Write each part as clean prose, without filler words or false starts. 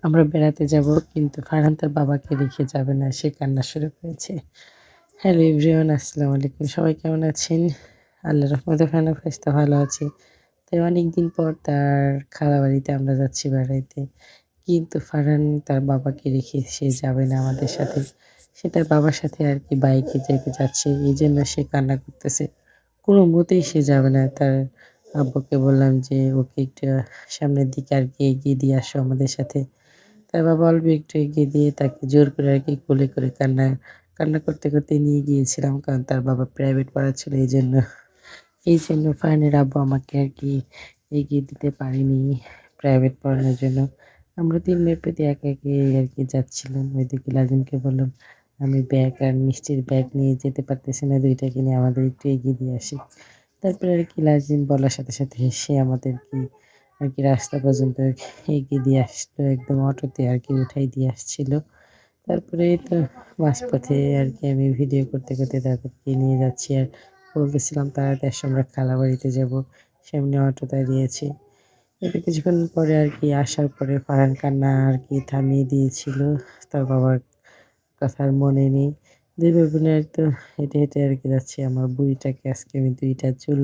আমরা বেড়াতে যাব কিন্তু ফারহান তার বাবাকে রেখে যাবে না। সে কান্না শুরু করেছে। হ্যালো এভরিওয়ান আসসালামু আলাইকুম। সবাই কেমন আছেন? আল্লাহর রহমতে ফারহান ফারিস্তা ভালো আছি। তাই অনেকদিন পর তার খালাবাড়িতে আমরা যাচ্ছি বেড়াইতে। কিন্তু ফারহান তার বাবাকে রেখে সে যাবে না আমাদের সাথে। সে তার বাবার সাথে আরকি বাইকে যেতে চাচ্ছে। এজন্য সে কান্না করতেছে। কোনো মতেই সে যাবে না। তার আব্বুকে বললাম যে, "ওকে একটু সামনের দিকে আরকি এগিয়ে দিয়ে আসো আমাদের সাথে।" তার বাবা অল্প একটু এগিয়ে দিয়ে তাকে জোর করে আরকি কোলে করে কান্না করতে, করতে নিয়ে গিয়েছিলাম। কারণ তার বাবা প্রাইভেট পড়াচ্ছিল এইজন্য। এইজন্য ফারহানের আব্বু আমাকে আরকি এগিয়ে দিতে পারেনি প্রাইভেট পড়ানোর জন্য। আমরা ৩ মেয়ে প্রতি একা একি আরকি যাচ্ছিলাম। ওইদিকে লাজিমকে বললাম, "আমি ব্যাগ আর মিষ্টির ব্যাগ নিয়ে যেতে পারতেছি না। ২ টাকে নিয়ে আমাদের একটু এগিয়ে দিয়ে আসি।" তারপরে আরকি লাজিম বলার সাথে, সাথে সে আমাদেরকে আরকি রাস্তা পর্যন্ত এগিয়ে দিয়ে আসলো। একদম অটোতে আরকি উঠাই দিয়ে আসছিল। তারপরে এই তো মাঝপথে আরকি আমি ভিডিও করতে, করতে তাদেরকে নিয়ে যাচ্ছি আর বলতেছিলাম তাড়াতাড়ি আসো আমরা খালাবাড়িতে যাবো। সামনে অটো দাঁড়িয়েছে। এতে কিছুক্ষণ পরে আরকি আসার পরে ফারহান কান্না আরকি থামিয়ে দিয়েছিল। তার বাবার কথা আর মনে নেই। ২ ভাই বোনের তো হেঁটে, হেঁটে আরকি যাচ্ছি। আমার বুড়িটাকে আজকে আমি ২ টা চুল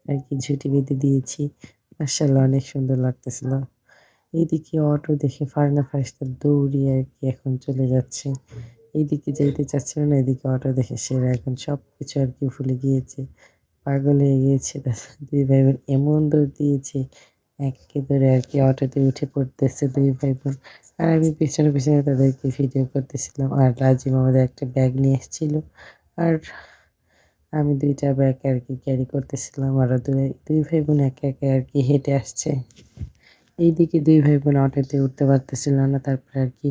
আরকি ঝুঁটি বেঁধে দিয়েছি। মাশাআল্লাহ অনেক সুন্দর লাগতেছিল। এইদিকে অটো দেখে ফারহানা ফারিস্তা দৌড়িয়ে আরকি এখন চলে যাচ্ছে। এইদিকে যাইতে চাচ্ছিল না, এদিকে অটো দেখে সে এখন সবকিছু আরকি ভুলে গিয়েছে। পাগল হয়ে গিয়েছে। তার ২ ভাই বোন এমন দৌড় দিয়েছে, এক্কেবারে আরকি অটোতে উঠে পড়তেছে ২ ভাই বোন। আর আমি পেছনে, পেছনে তাদেরকে ভিডিও করতেছিলাম। আর রাজিম আমাদের একটা ব্যাগ নিয়ে এসেছিল। আর আমি ২ টা ব্যাগ আরকি ক্যারি করতেছিলাম। ওরা ২ ভাই বোন একা, একা আরকি হেঁটে আসছে। এইদিকে ২ ভাই বোন অটোতে উঠতে পারতেছিল না। তারপরে আরকি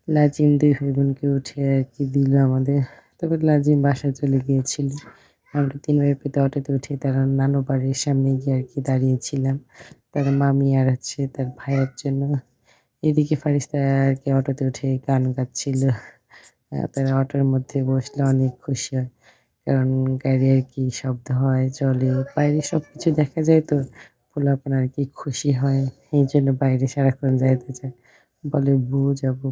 লাজিম ২ ভাই বোনকে উঠিয়ে আরকি দিল আমাদের। তারপর লাজিম বাসায় চলে গিয়েছিল। আমরা ৩ ভাই পেতে অটোতে উঠে তার নানু বাড়ির সামনে গিয়ে আরকি দাঁড়িয়েছিলাম। তার মামি আর হচ্ছে তার ভাইয়ের জন্য। এদিকে ফারিস্তা আরকি অটোতে উঠে গান গাচ্ছিল। তারা অটোর মধ্যে বসলে অনেক খুশি হয়। কারণ গাড়ি আরকি শব্দ হয়, চলে। বাইরে সবকিছু দেখা যায় তো পোলাপান আরকি খুশি হয়। এইজন্য বাইরে সারাক্ষণ যাইতে চায়। বলে, "বউ যাবো।"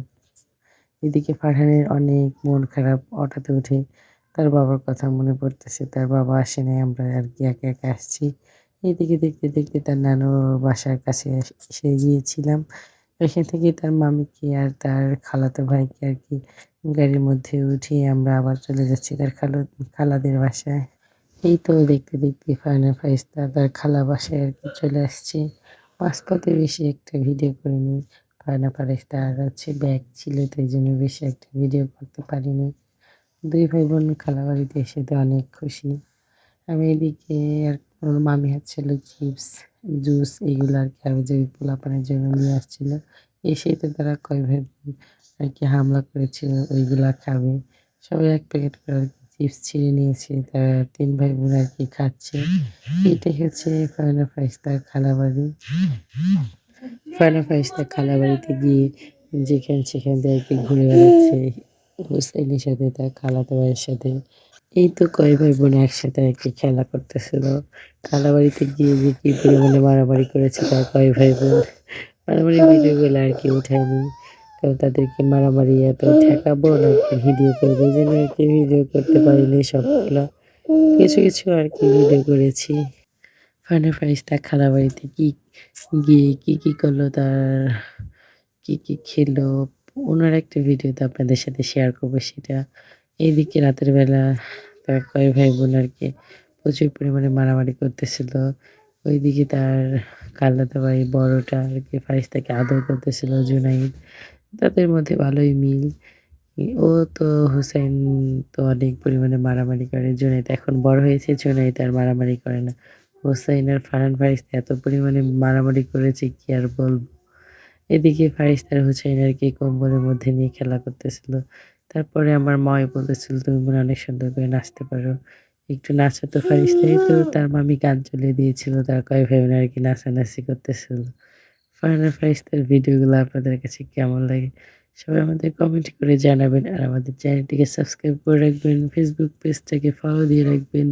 এদিকে ফারহানের অনেক মন খারাপ। অটোতে উঠে তার বাবার কথা মনে পড়তেছে। তার বাবা আসে নাই, আমরা আরকি একা, একা আসছি। এদিকে দেখতে, দেখতে তার নানুর বাসার কাছে এসে গিয়েছিলাম। এখান থেকে তার মামিকে আর তার খালাতো ভাইকে আরকি গাড়ির মধ্যে উঠিয়ে আমরা আবার চলে যাচ্ছি তার খালাদের বাসায়। এই তো দেখতে, দেখতে ফারহানা ফারিস্তা তার খালা বাসায় আরকি চলে আসছি। মাঝপথে বেশি একটা ভিডিও করিনি। ফারহানা ফারিস্তা আর হচ্ছে ব্যাগ ছিল তো এইজন্য বেশি একটা ভিডিও করতে পারিনি। ২ ভাই বোন খালাবাড়িতে এসে তো অনেক খুশি। আমি এদিকে আর ওর মামি হচ্ছিল চিপস, জুস এগুলো আরকি হাবিজাবি পোলাপানের জন্য নিয়ে আসছিল। এসেই তো তারা কয় ভাই বোন আরকি হামলা করেছিল ওইগুলা খাবে। সবাই ১ প্যাকেট করে আরকি চিপস ছিঁড়ে নিয়েছে। তারা ৩ ভাই বোন আরকি খাচ্ছে। এটাই হচ্ছে ফারহানা ফারিস্তার খালাবাড়ি। ফারহানা ফারিস্তা খালাবাড়িতে গিয়ে যেখানে সেখান দিয়ে আরকি ঘুরে বেড়াচ্ছে হোসাইনের সাথে তার খালাতো ভাইয়ের সাথে। এই তো কয় ভাই বোন একসাথে আরকি খেলা করতেছিল। খালাবাড়িতে গিয়ে যে কি পরিমাণে মারামারি করেছে তার কয় ভাই বোন। মারামারির ভিডিওগুলো আরকি উঠাইনি। কারণ তাদেরকে মারামারি এত ঠেকাবো নাকি ভিডিও করবো এইজন্য আরকি ভিডিও করতে পারিনি সবগুলা। কিছু, কিছু আরকি ভিডিও করেছি। ফারহানা ফারিস্তা খালাবাড়িতে গিয়ে কি করলো কি খেলো ওনার একটা ভিডিওতে আপনাদের সাথে শেয়ার করব সেটা। এইদিকে রাতের বেলা তার কয় ভাই বোন আরকি প্রচুর পরিমাণে মারামারি করতেছিল। ওইদিকে তার খালাতো ভাই বড়টা আরকি ফারিস্তাকে আদর করতেছিল জুনাইদ। তাদের মধ্যে ভালোই মিল। ও তো হুসাইন তো অনেক পরিমাণে মারামারি করে। জুনাইদ এখন বড় হয়েছে, জুনাইদ আর মারামারি করে না। হুসাইন আর ফারহান ফারিস্তা এত পরিমাণে মারামারি করেছে কি আর বলব। এদিকে ফারিস্তা আর হুসাইন আরকি কম্বলের মধ্যে নিয়ে খেলা করতেছিল। তারপরে আমার মাও বলতেছিল, "তুমি মনে হয় অনেক সুন্দর করে নাচতে পারো। একটু নাচো তো ফারিস্তা।" এই তো তার মামি গান চালিয়ে দিয়েছিল। তার কয় ভাই বোন আরকি নাচানাচি করতেছিল। ফারহানা ফারিস্তার ভিডিওগুলো আপনাদের কাছে কেমন লাগে? সবাই আমাদের কমেন্ট করে জানাবেন। আর আমাদের চ্যানেলটিকে সাবস্ক্রাইব করে রাখবেন। ফেসবুক পেজটাকে ফলো দিয়ে রাখবেন।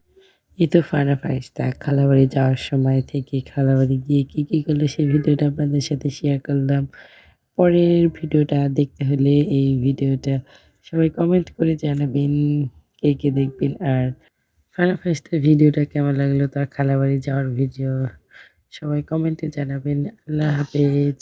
এই তো ফারহানা ফারিস্তা খালাবাড়ি যাওয়ার সময় থেকে খালাবাড়ি গিয়ে কি করলো সেই ভিডিওটা আপনাদের সাথে শেয়ার করলাম। পরের ভিডিওটা দেখতে হলে এই ভিডিওটা সবাই কমেন্ট করে জানাবেন কে, কে দেখবেন। আর ফারাহ ফারিস্তার ভিডিওটা কেমন লাগলো, তার খালাবাড়ি যাওয়ার ভিডিও সবাই কমেন্টে জানাবেন। আল্লাহ হাফেজ।